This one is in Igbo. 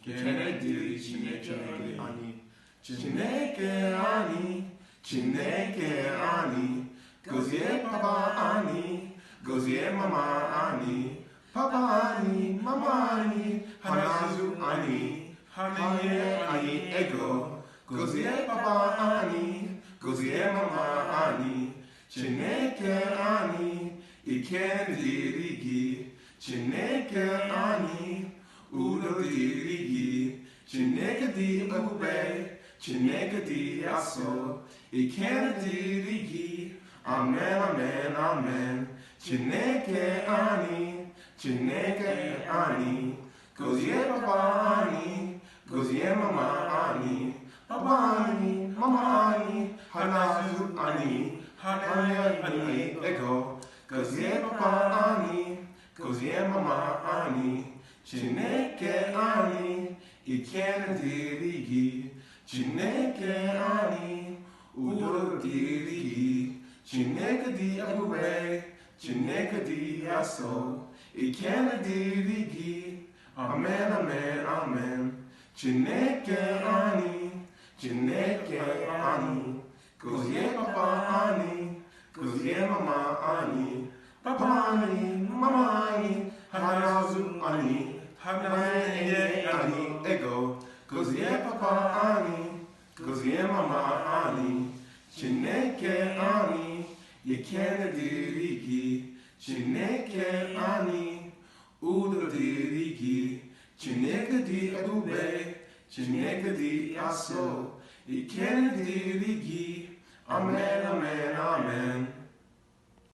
Chineke Chineke ani Chineke ani Chineke ani Gozie Papa ani Gozie Mama ani Papa ani Mama ani Hanazu ani Hanye ani Ego Gozie Papa ani Gozie Mama ani Chineke ani Iken dirigi Chineke ani Udo dirigi Chineke di ube Chineke di aso Iken dirigi Amen, amen, amen Chineke ani Chineke ani Gozie Papa ani Gozie Mama ani Papa ani Mama ani Hanazu ani Hanya ani Ego Gozie Papa ani Gozie Mama ani Chineke ani Iken dirigi Chineke ani Udo dirigi Chineke di abube Chineke di aso Iken dirigi Amen, amen, amen Chineke ani Chineke ani Gozie Papa ani Gozie Mama ani Papa ani Mama ani Hanazu ani Hanaye ani Ego Gozie Papa ani Gozie Mama ani Chineke ani Iken dirigi Chineke ani Udo dirigi Chineke di abube Chineke di aso Iken dirigi Amen, amen, amen